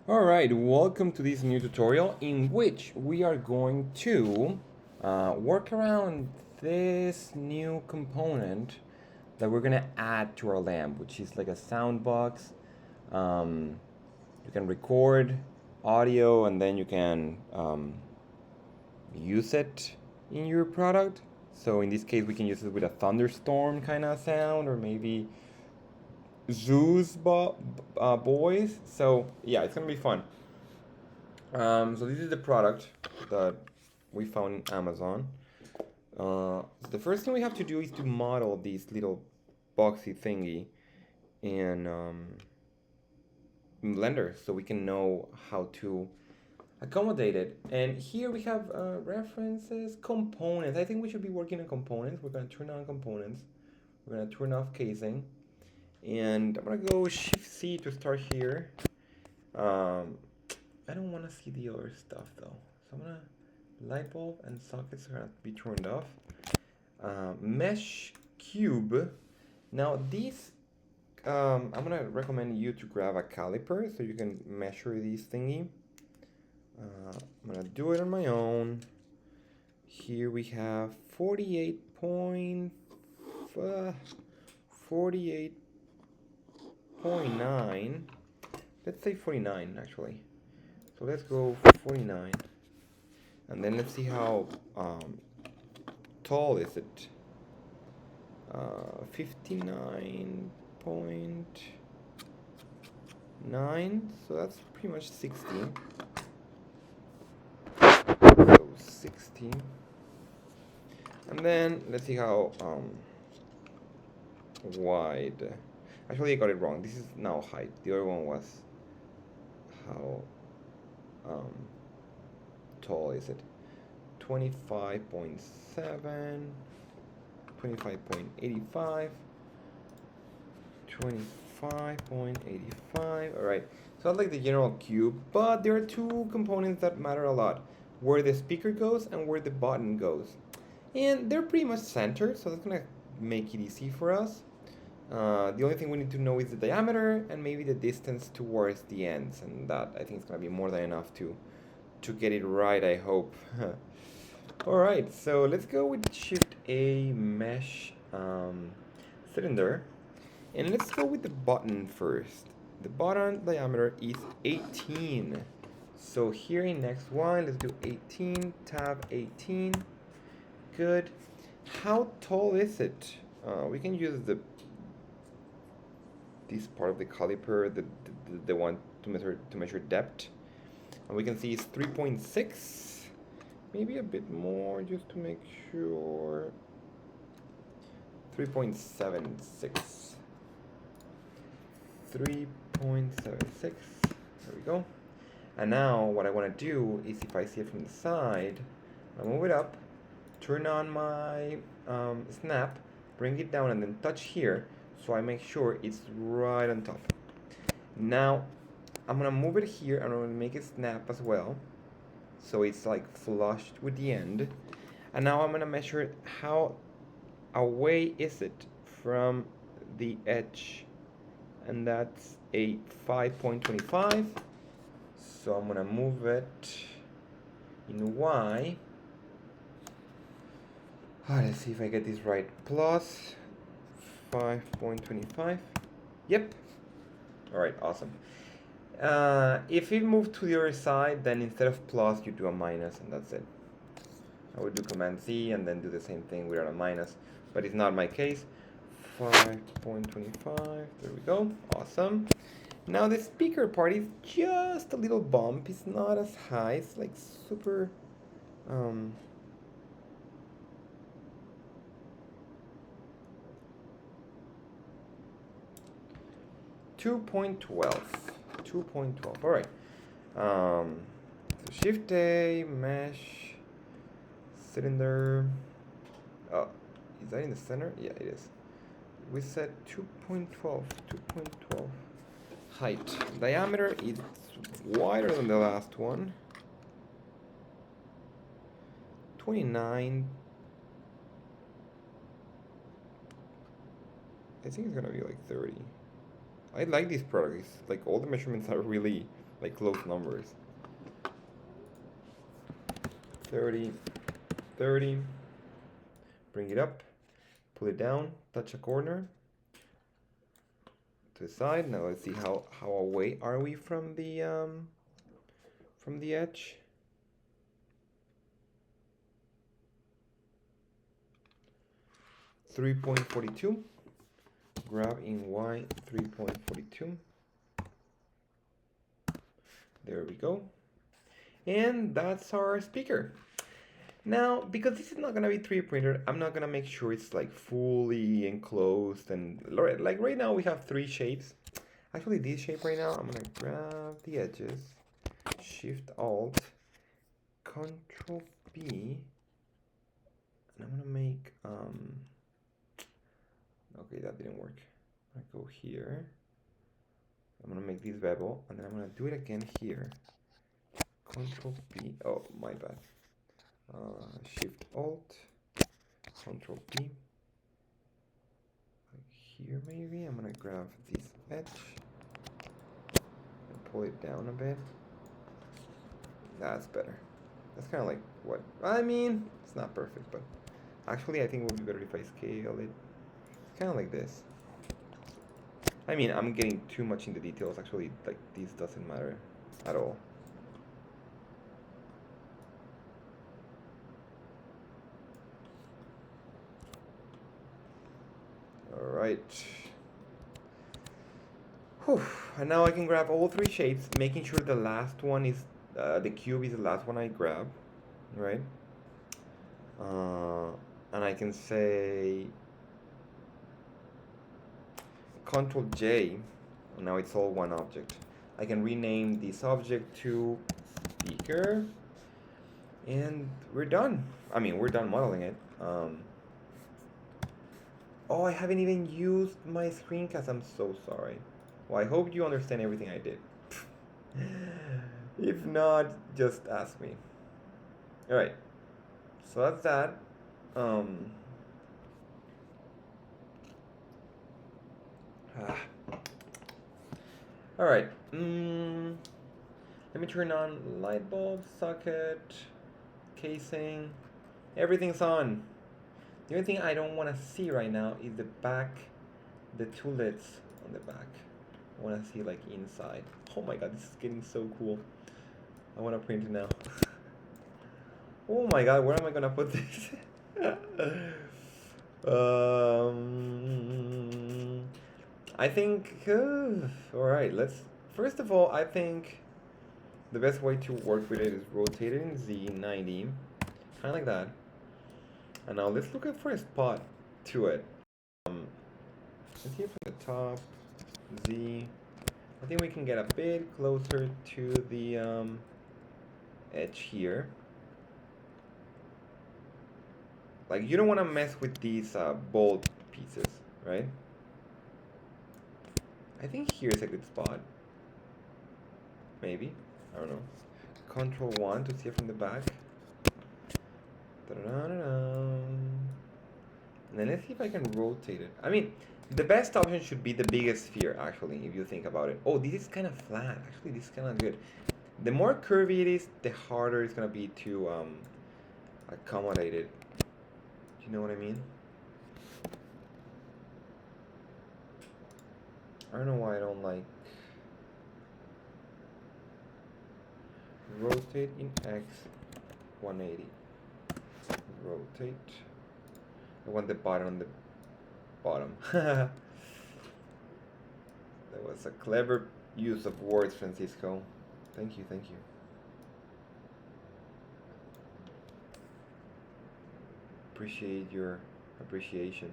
Alright, welcome to this new tutorial in which we are going to work around this new component that we're gonna add to our lamp, which is like a sound box. You can record audio and then you can use it in your product. So in this case, we can use it with a thunderstorm kind of sound, or maybe boys. So yeah, it's gonna be fun. So this is the product that we found in Amazon. So the first thing we have to do is to model this little boxy thingy in Blender so we can know how to accommodate it. And here we have references, components. I think we should be working on components. We're gonna turn on components. We're gonna turn off casing. And I'm gonna go Shift C to start here. I don't want to see the other stuff though. So I'm gonna light bulb and sockets are gonna be turned off. Mesh cube. Now these, I'm gonna recommend you to grab a caliper so you can measure this thingy. I'm gonna do it on my own. Here we have 48.9. Let's say 49 actually. So let's go 49. And then let's see how tall is it. 59.9. So that's pretty much 60. So 60. And then let's see how wide. Actually, I got it wrong. This is now height. The other one was how tall is it? 25.7, 25.85, 25.85. All right. So that's like the general cube, but there are two components that matter a lot: where the speaker goes and where the button goes. And they're pretty much centered, so that's gonna make it easy for us. The only thing we need to know is the diameter and maybe the distance towards the ends, and that I think is gonna be more than enough to get it right, I hope. Alright, so let's go with Shift A mesh cylinder, and let's go with the button first. The button diameter is 18. So here in next one, let's do 18, tab 18. Good. How tall is it? We can use this part of the caliper, the one to measure depth. And we can see it's 3.6, maybe a bit more just to make sure. 3.76. 3.76. There we go. And now what I want to do is, if I see it from the side, I move it up, turn on my snap, bring it down, and then touch here so I make sure it's right on top. Now I'm gonna move it here and I'm gonna make it snap as well, so it's like flushed with the end. And now I'm gonna measure how away is it from the edge, and that's a 5.25. So I'm gonna move it in Y. Let's see if I get this right. Plus 5.25. Yep. All right, awesome. If it moved to the other side, then instead of plus, you do a minus, and that's it. I would do Command Z and then do the same thing without a minus, but it's not my case. 5.25, there we go, awesome. Now the speaker part is just a little bump, it's not as high, it's like super, 2.12, 2.12, all right. So Shift A, mesh, cylinder. Oh, is that in the center? Yeah, it is. We said 2.12, 2.12. Height. Diameter is wider than the last one. 29. I think it's gonna be like 30. I like these products. Like all the measurements are really like close numbers. 30, 30. Bring it up, pull it down, touch a corner to the side. Now let's see how away are we from the edge. .42. Grab in Y 3.42. There we go. And that's our speaker. Now, because this is not gonna be 3D printed, I'm not gonna make sure it's like fully enclosed and like right now we have 3 shapes. Actually, this shape right now, I'm gonna grab the edges, Shift Alt, Control B, and I'm gonna make okay, that didn't work. I'm gonna go here. I'm gonna make this bevel, and then I'm gonna do it again here. Control B. Oh, my bad. Shift Alt, Control B. Like here maybe. I'm gonna grab this edge and pull it down a bit. That's better. That's kind of like what I mean. It's not perfect, but actually I think it would be better if I scale it. Kind of like this. I mean, I'm getting too much into details. Actually, like this doesn't matter at all. All right. Whew. And now I can grab all 3 shapes, making sure the last one is the cube is the last one I grab, right? And I can say Control J, now it's all one object. I can rename this object to speaker, and we're done. I mean, we're done modeling it. Oh, I haven't even used my screencast. I'm so sorry. Well, I hope you understand everything I did. If not, just ask me. All right. So that's that. All right. Let me turn on light bulb, socket, casing. Everything's on. The only thing I don't want to see right now is the back, the 2 lids on the back. I want to see like inside. Oh my god, this is getting so cool. I want to print it now. Oh my god, where am I gonna put this? I think, alright, first of all, I think the best way to work with it is rotate it in Z90, kind of like that. And now let's look for a spot to it. Let's see from the top, Z. I think we can get a bit closer to the edge here. Like, you don't want to mess with these bold pieces, right? I think here's a good spot. Maybe. I don't know. Control 1 to see it from the back. And then let's see if I can rotate it. I mean, the best option should be the biggest sphere, actually, if you think about it. Oh, this is kind of flat. Actually, this is kind of good. The more curvy it is, the harder it's going to be to accommodate it. Do you know what I mean? I don't know why I don't like rotate in X 180. Rotate. I want the button on the bottom. That was a clever use of words, Francisco. Thank you, thank you. Appreciate your appreciation.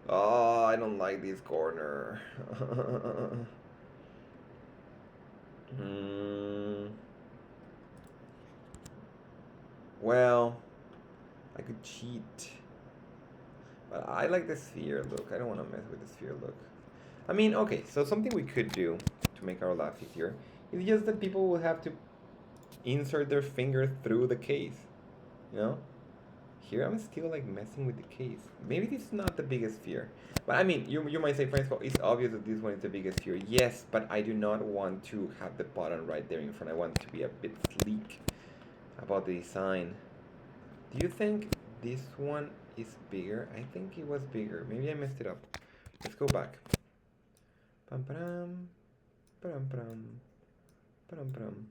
Oh, I don't like this corner. Well, I could cheat. But I like the sphere look. I don't want to mess with the sphere look. I mean, okay, so something we could do to make our life easier is just that people will have to insert their finger through the case, you know? Here I'm still like messing with the case. Maybe this is not the biggest fear. But I mean, you might say, Francisco, it's obvious that this one is the biggest fear. Yes, but I do not want to have the button right there in front. I want it to be a bit sleek about the design. Do you think this one is bigger? I think it was bigger. Maybe I messed it up. Let's go back. Pam pam pam pam pam pam.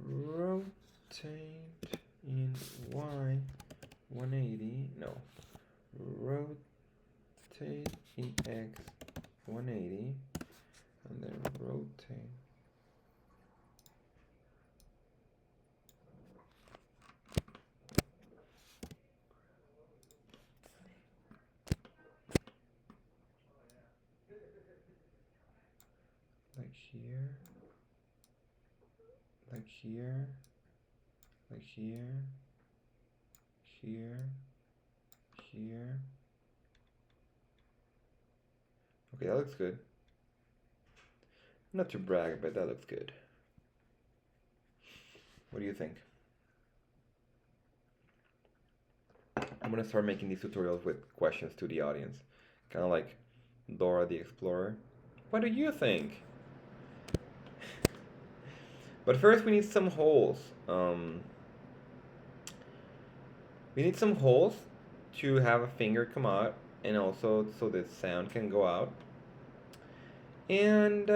Rotate in Y 180. No. Rotate in X 180. And then rotate. Like here, like here, like here, here, here. Okay, that looks good. Not to brag, but that looks good. What do you think? I'm gonna start making these tutorials with questions to the audience. Kind of like Dora the Explorer. What do you think? But first we need some holes. We need some holes to have a finger come out and also so the sound can go out. And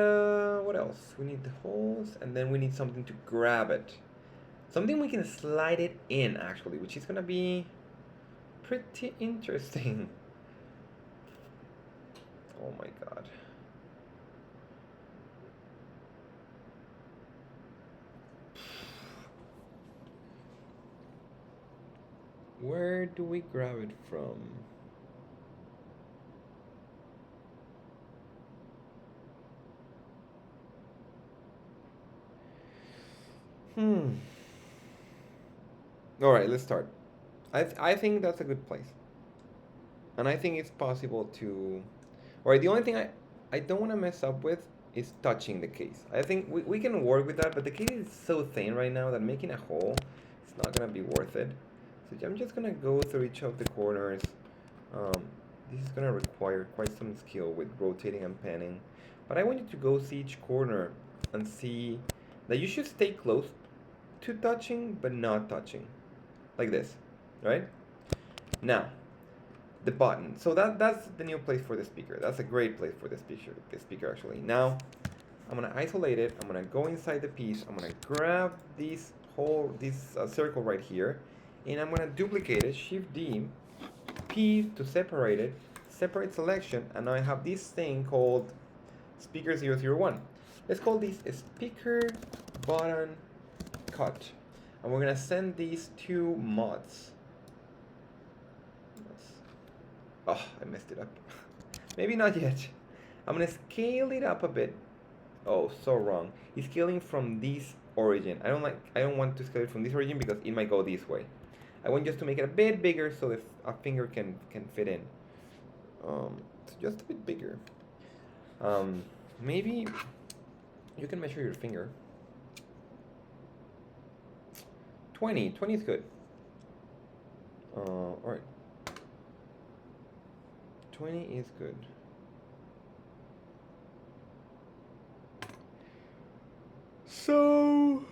what else? We need the holes and then we need something to grab it. Something we can slide it in actually, which is gonna be pretty interesting. Oh my god. Where do we grab it from? All right, let's start. I think that's a good place. And I think it's possible to... All right, the only thing I don't want to mess up with is touching the case. I think we can work with that, but the case is so thin right now that making a hole is not going to be worth it. So I'm just going to go through each of the corners. This is going to require quite some skill with rotating and panning. But I want you to go see each corner and see that you should stay close to touching, but not touching. Like this, right? Now, the button. So that's the new place for the speaker. That's a great place for the speaker actually. Now, I'm gonna isolate it. I'm gonna go inside the piece. I'm gonna grab this circle right here, and I'm gonna duplicate it. Shift D, P to separate it. Separate selection, and now I have this thing called speaker 001. Let's call this a speaker button cut, and we're gonna send these to mods. Oh, I messed it up. Maybe not yet. I'm gonna scale it up a bit. Oh, so wrong. It's scaling from this origin. I don't want to scale it from this origin because it might go this way. I want just to make it a bit bigger so that a finger can fit in. It's just a bit bigger. Maybe you can measure your finger. 20 is good. All right. 20 is good. So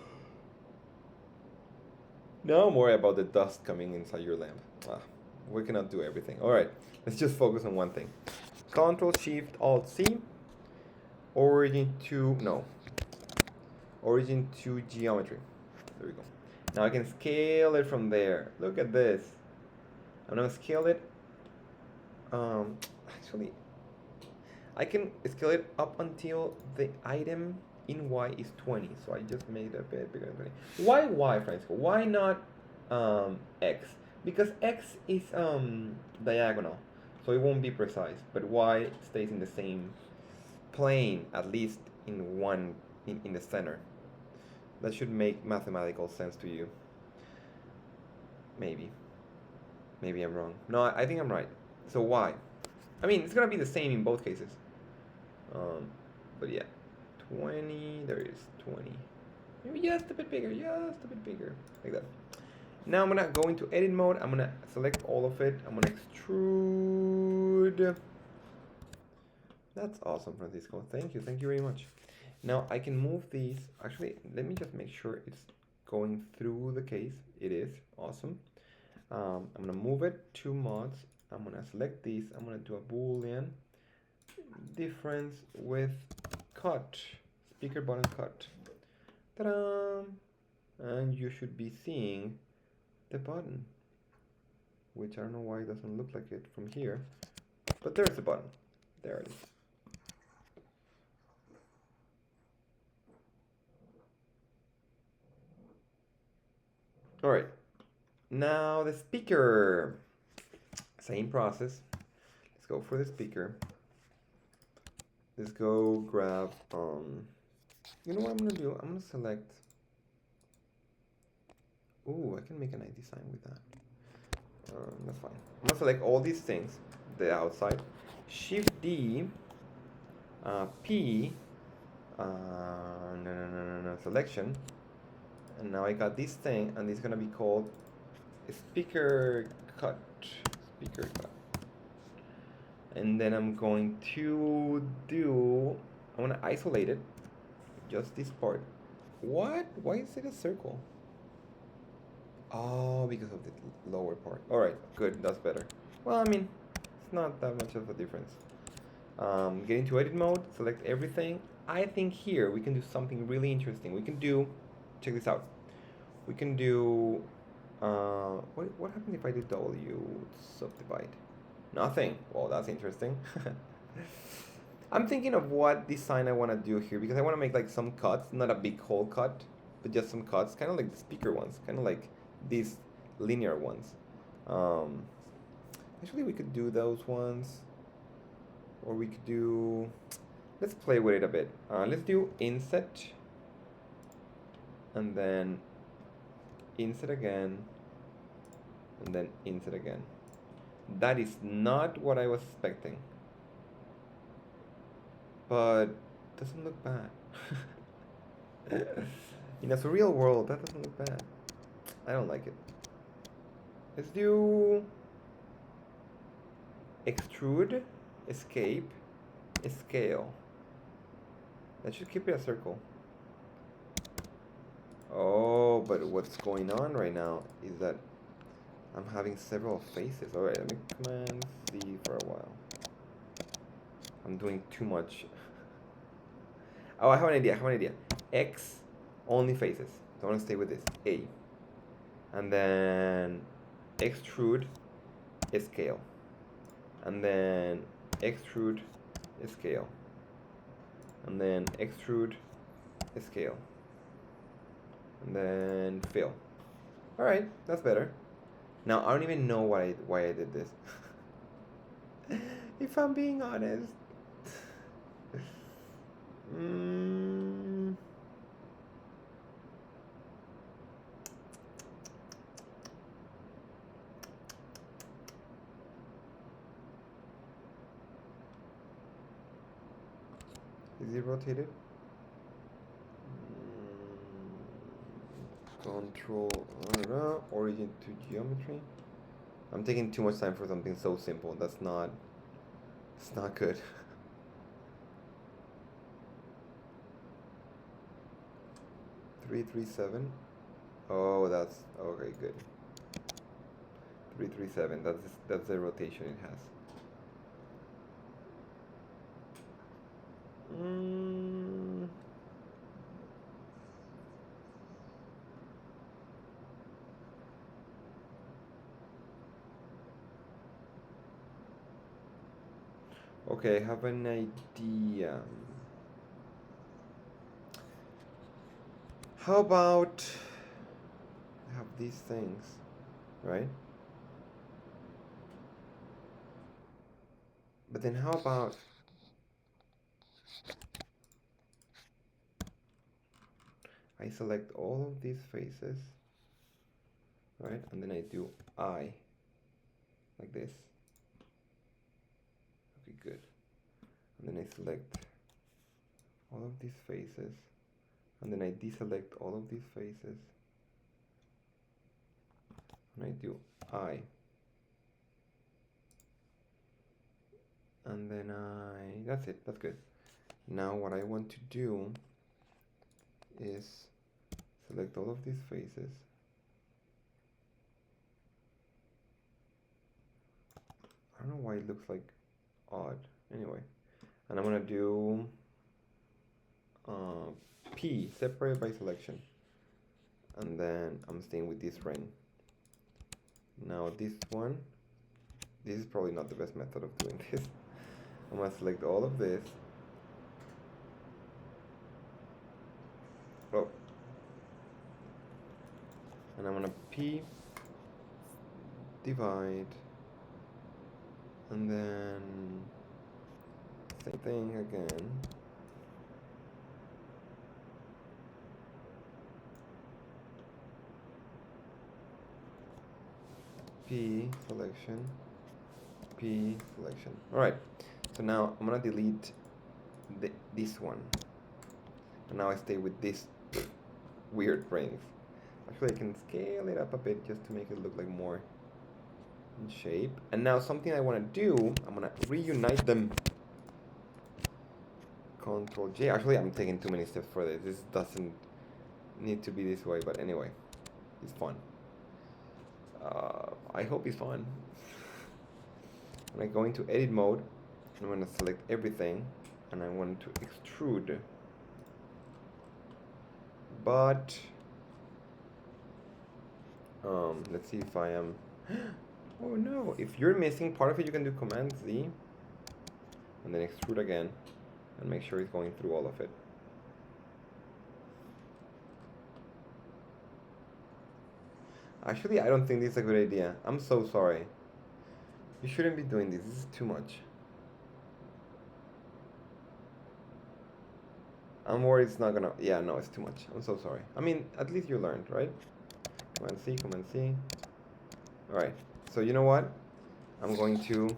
now I'm worried about the dust coming inside your lamp. We cannot do everything. All right, let's just focus on one thing. Control Shift Alt C. Origin to geometry. There we go. Now I can scale it from there. Look at this. I'm gonna scale it. Actually, I can scale it up until the item in Y is 20. So I just made it a bit bigger than 20. Why Y, Francisco? Why not X? Because X is diagonal, so it won't be precise. But Y stays in the same plane, at least in the center. That should make mathematical sense to you. Maybe I'm wrong. No, I think I'm right. So Y. I mean, it's gonna be the same in both cases. But yeah, 20. There is 20. Maybe just a bit bigger, like that. Now I'm gonna go into edit mode. I'm gonna select all of it. I'm gonna extrude. That's awesome, Francisco. Thank you very much. Now I can move these. Actually, let me just make sure it's going through the case. It is awesome. I'm gonna move it to mods. I'm gonna select these. I'm gonna do a boolean difference with cut, speaker button cut. Ta-da! And you should be seeing the button, which I don't know why it doesn't look like it from here, but there's the button. There it is. All right, now the speaker. Same process. Let's go for the speaker. Let's go grab, you know what I'm gonna do? I'm gonna select, ooh, I can make a nice design with that. That's fine. I'm gonna select all these things, the outside. Shift D, P, no, selection. And now I got this thing, and it's gonna be called speaker cut. Speaker cut. And then I'm going to do, I'm gonna isolate it, just this part. What? Why is it a circle? Oh, because of the lower part. All right, good, that's better. Well, I mean, it's not that much of a difference. Get into edit mode, select everything. I think here we can do something really interesting. We can do, check this out. We can do, what happens if I do W subdivide? Nothing. Well, that's interesting. I'm thinking of what design I want to do here because I want to make like some cuts, not a big hole cut, but just some cuts, kind of like the speaker ones, kind of like these linear ones. Actually, we could do those ones, or we could do. Let's play with it a bit. Let's do inset, and then inset again, and then inset again. That is not what I was expecting, but doesn't look bad. In a surreal world, that doesn't look bad. I don't like it. Let's do extrude, escape, scale. That should keep it a circle. Oh, but what's going on right now is that I'm having several faces. Alright, let me command C for a while. I'm doing too much. Oh, I have an idea. X, only faces. So I want to stay with this. A. And then extrude, scale. And then extrude, scale. And then extrude, scale. And then fill. Alright, that's better. Now, I don't even know why I did this. If I'm being honest. Is it rotated? Control, origin to geometry. I'm taking too much time for something so simple. It's not good. 337. Oh, that's okay. Good. 337. That's the rotation it has. Okay, I have an idea. How about I have these things, right? But then how about I select all of these faces, right? And then I do I, like this. Okay, good. And then I select all of these faces. And then I deselect all of these faces. and I do I, and then that's it, that's good. Now what I want to do is select all of these faces. I don't know why it looks like odd. Anyway, and I'm gonna do P, separate by selection. And then I'm staying with this ring. Now this one, this is probably not the best method of doing this. I'm gonna select all of this. Oh. And I'm gonna P, divide, and then same thing again. P, selection, P, selection. All right, so now I'm gonna delete this one. And now I stay with this weird rings. Actually, I can scale it up a bit just to make it look like more in shape. And now something I want to do, I'm going to reunite them. Control J. Actually, I'm taking too many steps for this. This doesn't need to be this way, but anyway, it's fun. I hope it's fun. When I go into edit mode, I'm going to select everything, and I want to extrude. But let's see if I am. Oh no! If you're missing part of it, you can do Command Z, and then extrude again, and make sure it's going through all of it. Actually, I don't think this is a good idea. I'm so sorry. You shouldn't be doing this. This is too much. I'm worried it's not gonna. Yeah, no, it's too much. I'm so sorry. I mean, at least you learned, right? Command C, Command C. All right. So you know what? I'm going to.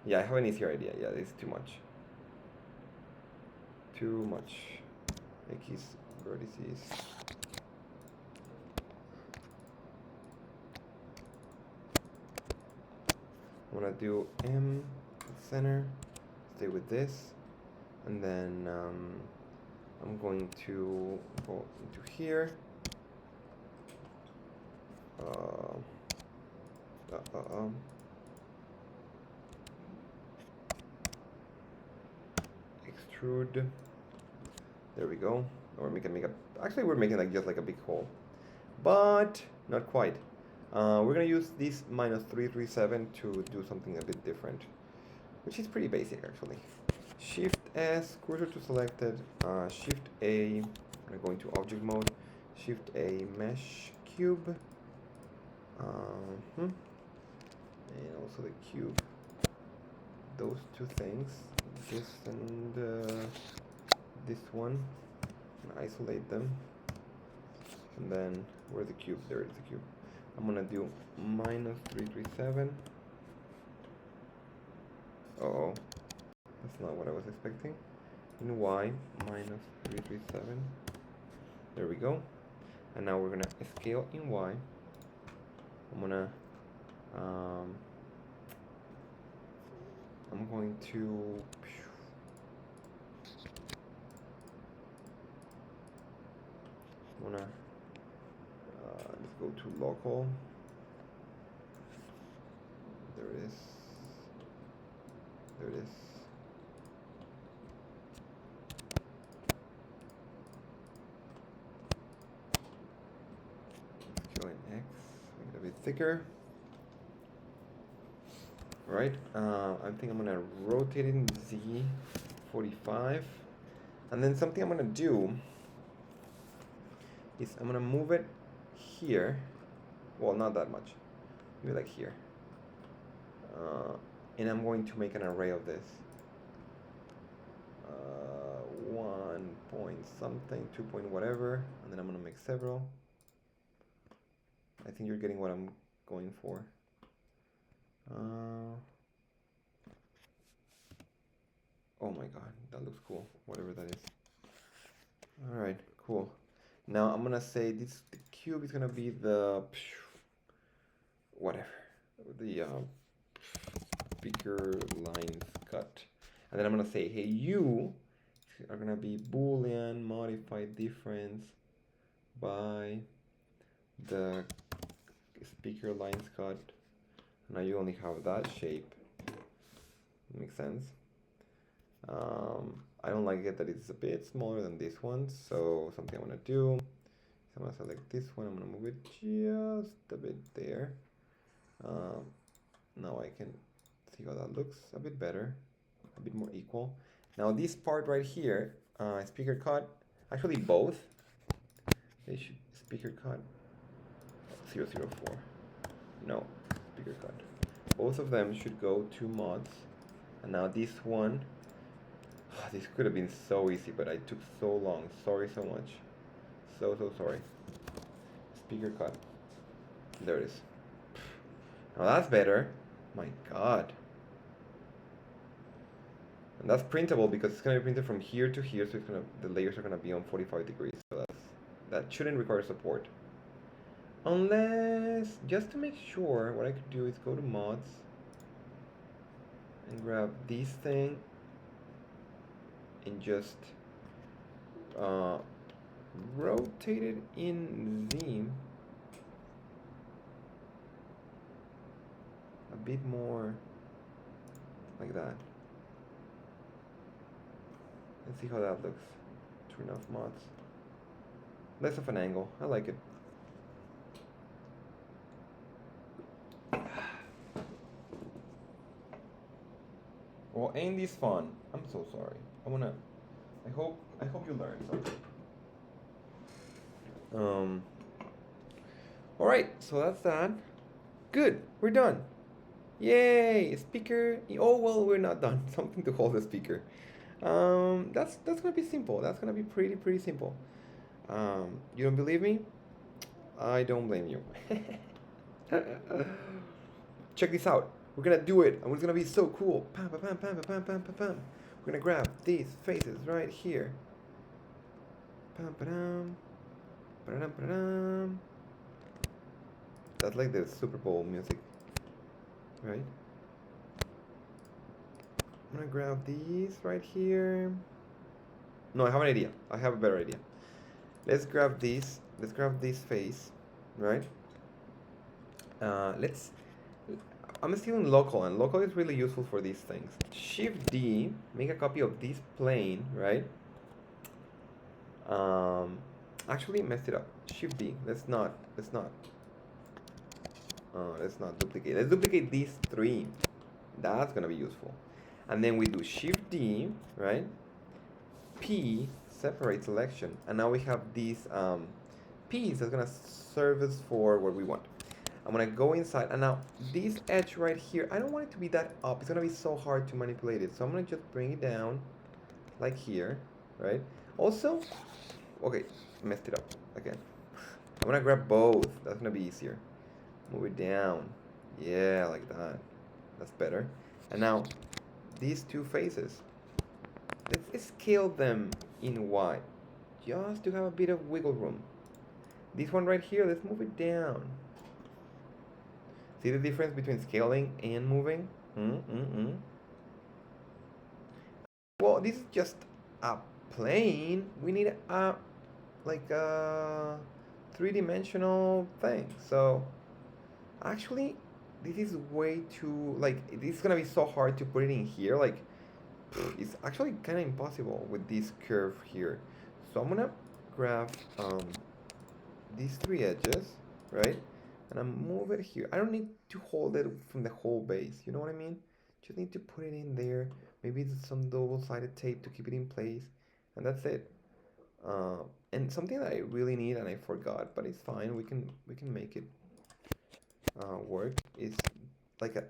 Yeah, I have an easier idea. Yeah, this is too much. Too much. X vertices. I'm gonna do M center, stay with this, and then I'm going to go into here. Extrude. There we go. Or we can make a. Actually, we're making like just like a big hole, but not quite. We're gonna use this -337 to do something a bit different, which is pretty basic actually. Shift S, cursor to selected. Shift A. I'm gonna go into object mode. Shift A, mesh cube. And also the cube. Those two things. This and this one. And isolate them. And then where's the cube? There is the cube. I'm gonna do -337. Uh-oh. That's not what I was expecting. In Y, -337. There we go. And now we're gonna scale in Y. I'm gonna I'm going to let's go to local. There it is. There it is. Scale in X, make it a bit thicker. Right, I think I'm gonna rotate it in Z45, and then something I'm gonna do is I'm gonna move it here. Well, not that much, maybe like here. And I'm going to make an array of this. 1 point something, 2 point whatever, and then I'm gonna make several. I think you're getting what I'm going for. Oh my god, that looks cool. Whatever that is. All right, cool. Now I'm gonna say the cube is gonna be the whatever the speaker lines cut, and then I'm gonna say, hey, you are gonna be Boolean modify difference by the speaker lines cut. Now you only have that shape. Makes sense. I don't like it that it's a bit smaller than this one, so something I'm gonna do. So I'm gonna select this one. I'm gonna move it just a bit there. Now I can see how that looks a bit better, a bit more equal. Now this part right here, speaker cut, actually both. They should speaker cut 004. No, speaker cut. Both of them should go to mods. And now this one, this could have been so easy, but I took so long. Sorry so much. So sorry. Speaker cut. There it is. Now that's better. My god. And that's printable because it's gonna be printed from here to here, so the layers are gonna be on 45 degrees. So that shouldn't require support. Unless, just to make sure, what I could do is go to mods and grab this thing and just rotate it in Zoom a bit more like that. Let's see how that looks. Turn off mods. Less of an angle. I like it. Well, ain't this fun? I'm so sorry. I hope you learned something. All right, so that's that. Good, we're done. Yay, speaker. Oh well, we're not done. Something to hold the speaker. That's gonna be simple. That's gonna be pretty simple. You don't believe me? I don't blame you. Check this out. We're gonna do it, and it's gonna be so cool. Pam, pam, pam, pam, pam, pam, pam, pam. We're gonna grab these faces right here. Pam, pam, pam, pam. That's like the Super Bowl music, right? I'm gonna grab these right here. No, I have an idea. I have a better idea. Let's grab these. Let's grab this face, right? I'm still in local, and local is really useful for these things. Shift D, make a copy of this plane, right? Actually messed it up. Shift D. Let's not duplicate. Let's duplicate these three. That's gonna be useful. And then we do Shift D, right? P, separate selection, and now we have these P's that's gonna serve us for what we want. I'm gonna go inside, and now this edge right here, I don't want it to be that up. It's gonna be so hard to manipulate it, so I'm gonna just bring it down like here, right? Also, okay, messed it up again. I'm gonna grab both. That's gonna be easier. Move it down. Yeah, like that. That's better. And now these two faces, let's scale them in Y, just to have a bit of wiggle room. This one right here, let's move it down. See the difference between scaling and moving? Well, this is just a plane. We need a like a three-dimensional thing. So actually, this is way too, like, this is gonna be so hard to put it in here. Like, it's actually kind of impossible with this curve here. So I'm gonna grab these three edges, right? And I move it here. I don't need to hold it from the whole base. You know what I mean? Just need to put it in there. Maybe it's some double-sided tape to keep it in place, and that's it. And something that I really need and I forgot, but it's fine. We can make it work. Is like a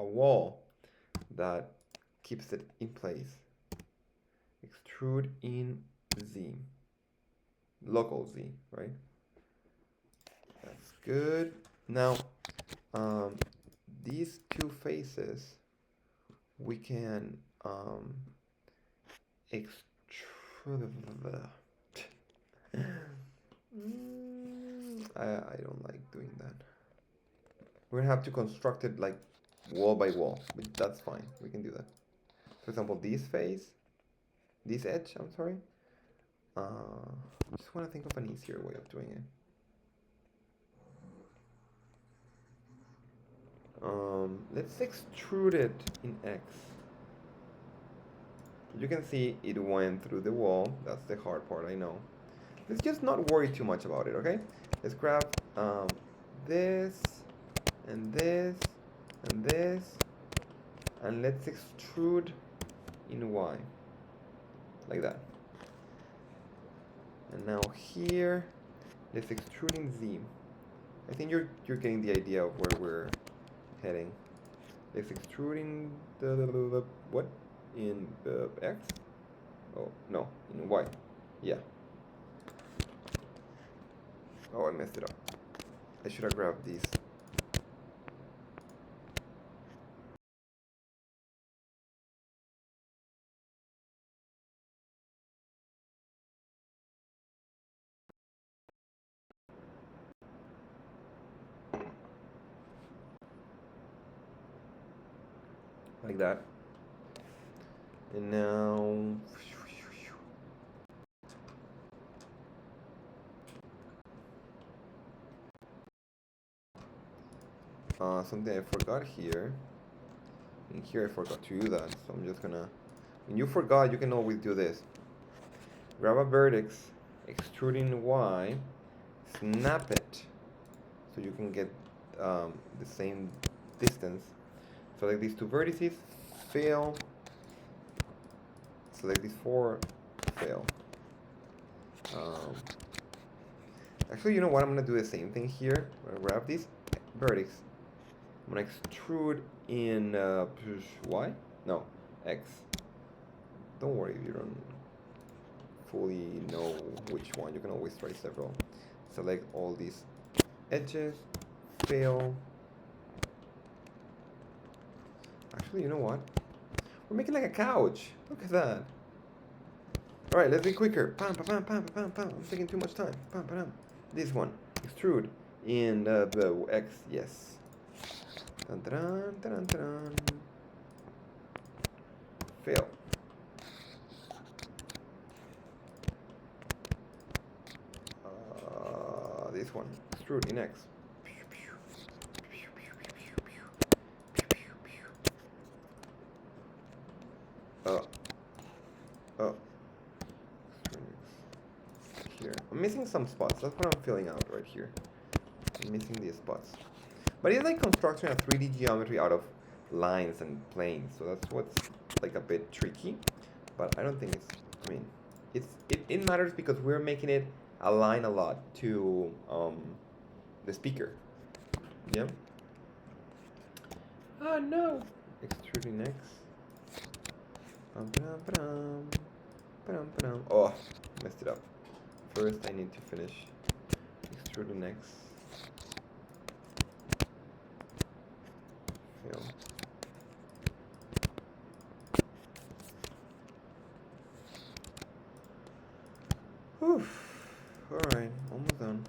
wall that keeps it in place. Extrude in Z. Local Z, right? That's good. Now, these two faces, we can extrude. I don't like doing that. We're gonna have to construct it like wall by wall, but that's fine. We can do that. For example, this edge, I'm sorry. Just want to think of an easier way of doing it. Let's extrude it in X. You can see it went through the wall. That's the hard part, I know. Let's just not worry too much about it, okay? Let's grab this, and this, and this, and let's extrude in Y, like that. And now here, let's extrude in Z. I think you're getting the idea of where we're heading. Let's extrude in the what? In the X? Oh, no, in Y. Yeah. Oh, I messed it up. I should have grabbed these. Like that. And now something I forgot here. And here I forgot to do that, so I'm just gonna. When you forgot, you can always do this. Grab a vertex, extrude in Y, snap it, so you can get the same distance. Select these two vertices, fail. Select these four, fail. Actually, you know what? I'm gonna do the same thing here. I'm gonna grab this vertex. I'm gonna extrude in Y? No, X. Don't worry if you don't fully know which one. You can always try several. Select all these edges, fail. Actually, you know what? We're making like a couch. Look at that. All right, let's be quicker. Pam, pam, pam, pam, pam, pam. I'm taking too much time. Pam, pam, pam. This one, extrude in the X. Yes. Dun, dun, dun, dun, dun. Fail. This one, extrude in X. Here. I'm missing some spots. That's what I'm filling out right here. I'm missing these spots. But it's like constructing a 3D geometry out of lines and planes. So that's what's like a bit tricky. But I don't think it's, I mean, it matters because we're making it align a lot to the speaker. Yeah? Oh no! Extruding X. Oh, messed it up. First, I need to finish extruding X. Fail. Whew. Alright, almost done.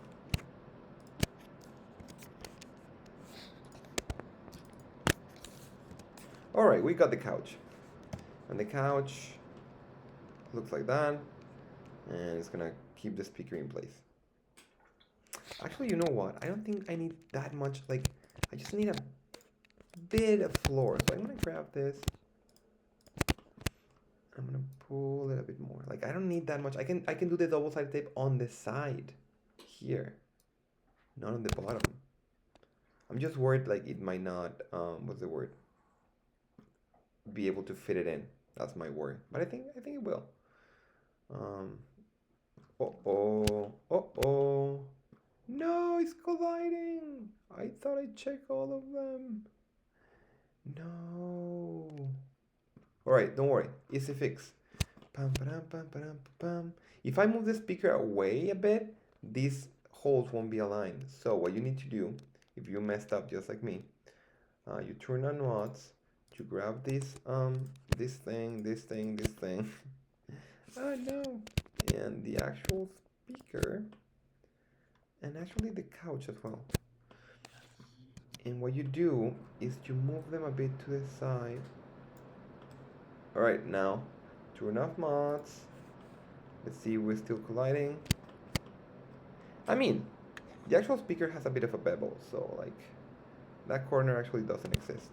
Alright, we got the couch. And the couch looks like that. And it's gonna keep the speaker in place. Actually, you know what? I don't think I need that much, like, I just need a bit of floor. So I'm gonna grab this. I'm gonna pull it a bit more. Like, I don't need that much. I can do the double-sided tape on the side here, not on the bottom. I'm just worried like it might not what's the word? Be able to fit it in. That's my worry. But I think it will. Uh-oh. No, it's colliding. I thought I checked all of them. No. Alright, don't worry. Easy fix. Pam, pam, pam, pam, pam. If I move the speaker away a bit, these holes won't be aligned. So what you need to do, if you messed up just like me, you turn on mods, to grab this thing. Oh no! And the actual speaker, and actually the couch as well. And what you do is you move them a bit to the side. Alright, now, turn off mods. Let's see, we're still colliding. I mean, the actual speaker has a bit of a bevel, so like, that corner actually doesn't exist.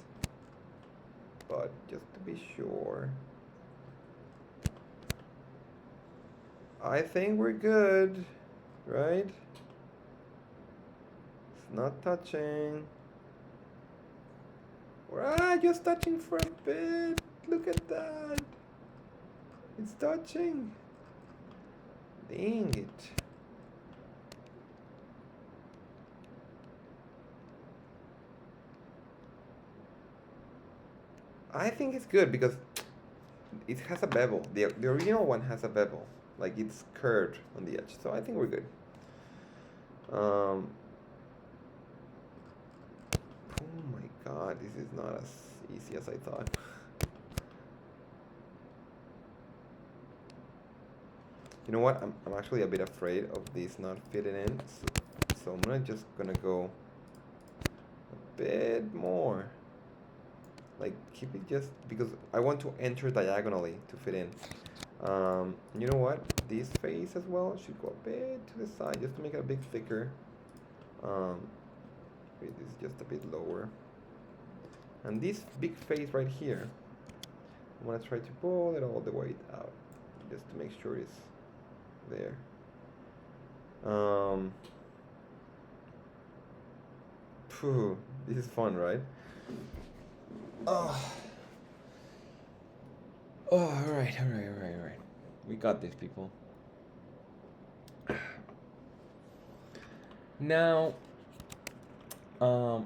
But just to be sure, I think we're good, right? It's not touching. Just touching for a bit. Look at that. It's touching. Dang it. I think it's good because it has a bevel. The original one has a bevel. Like it's curved on the edge. So I think we're good. Oh my god, this is not as easy as I thought. You know what? I'm actually a bit afraid of this not fitting in. So I'm just gonna go a bit more. Like keep it just because I want to enter diagonally to fit in. You know what? This face as well should go a bit to the side just to make it a bit thicker. Wait, this is just a bit lower. And this big face right here, I'm gonna try to pull it all the way out just to make sure it's there. This is fun, right? Oh, all right. We got this, people. Now,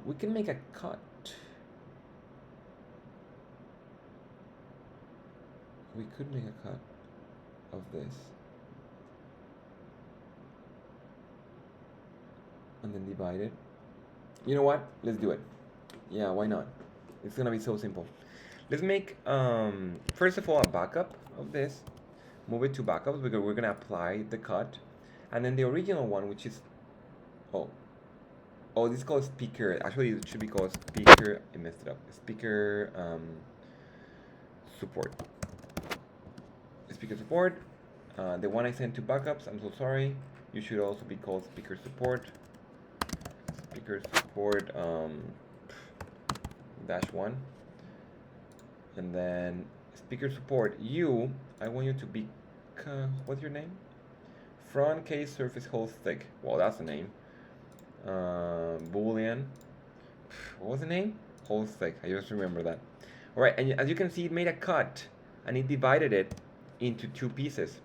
we can make a cut. We could make a cut of this. And then divide it. You know what? Let's do it. Yeah, why not? It's gonna be so simple. Let's make, first of all, a backup of this. Move it to backups because we're gonna apply the cut. And then the original one, which is, oh, this is called speaker. Actually, it should be called speaker. I messed it up. Speaker support. Speaker support. The one I sent to backups, I'm so sorry. You should also be called speaker support. Speaker support -1. And then speaker support, I want you to be, what's your name? Front case surface holes thick. Well, that's the name. Boolean. What was the name? Holes thick. I just remember that. All right, and as you can see, it made a cut, and it divided it into two pieces,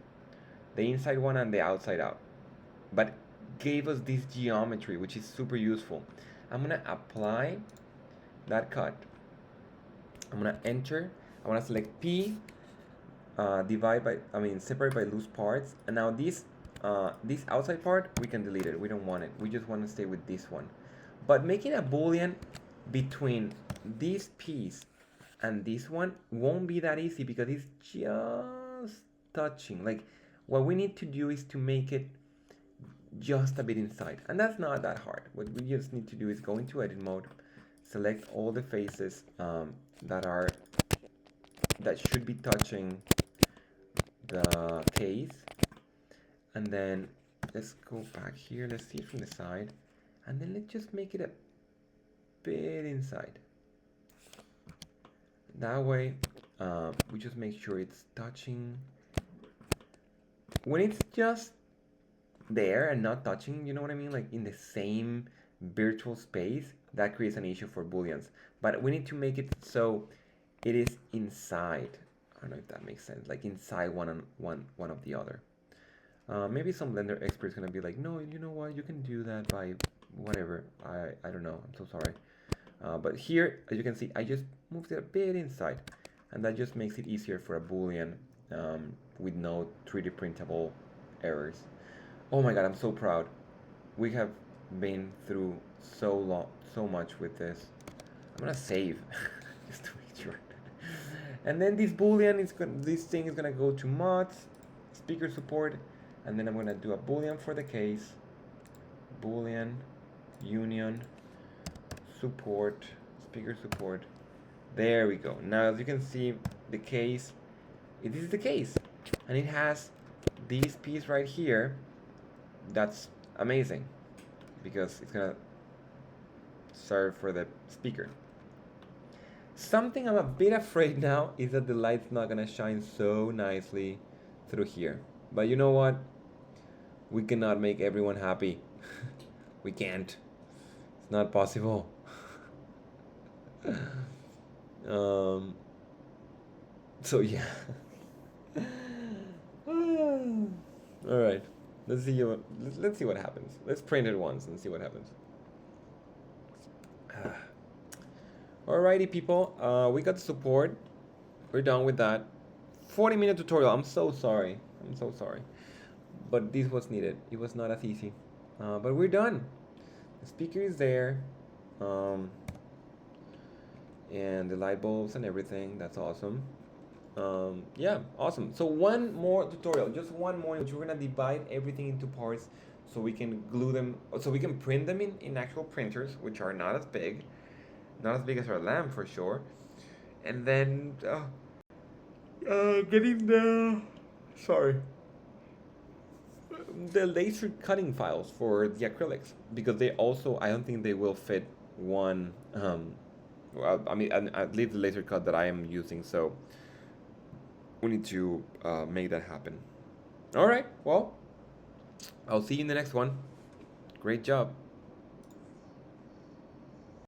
the inside one and the outside out, but gave us this geometry, which is super useful. I'm gonna apply that cut. I'm gonna enter. I wanna select P, separate by loose parts. And now this outside part, we can delete it. We don't want it. We just want to stay with this one. But making a boolean between this piece and this one won't be that easy because it's just touching. Like what we need to do is to make it just a bit inside, and that's not that hard. What we just need to do is go into edit mode, select all the faces that should be touching the case, and then let's go back here. Let's see it from the side, and then let's just make it a bit inside. That way, we just make sure it's touching. When it's just there and not touching, you know what I mean? Like in the same virtual space, that creates an issue for booleans. But we need to make it so it is inside. I don't know if that makes sense. Like inside one of the other. Maybe some Blender expert's gonna be like, no, you know what? You can do that by whatever. I don't know. I'm so sorry. But here, as you can see, I just moved it a bit inside, and that just makes it easier for a boolean with no 3D printable errors. Oh my god, I'm so proud. We have been through so much with this. I'm gonna save just to make sure. And then this boolean is this thing is gonna go to mods, speaker support, and then I'm gonna do a boolean for the case, boolean union support, speaker support. There we go. Now as you can see, the case, this is the case, and it has this piece right here. That's amazing because it's gonna serve for the speaker. Something I'm a bit afraid now is that the light's not gonna shine so nicely through here. But you know what? We cannot make everyone happy. We can't. It's not possible. So yeah. All right. Let's see what happens. Let's print it once and see what happens. Alrighty, people. We got the support. We're done with that. 40-minute tutorial. I'm so sorry. But this was needed. It was not as easy. But we're done. The speaker is there. And the light bulbs and everything. That's awesome. Yeah, awesome. So one more tutorial, just one more, which we're gonna divide everything into parts so we can glue them, so we can print them in actual printers, which are not as big as our lamp for sure. And then getting the laser cutting files for the acrylics, because they also, I don't think they will fit one, well, I mean, at least the laser cut that I am using, so we need to make that happen. All right, well, I'll see you in the next one. Great job.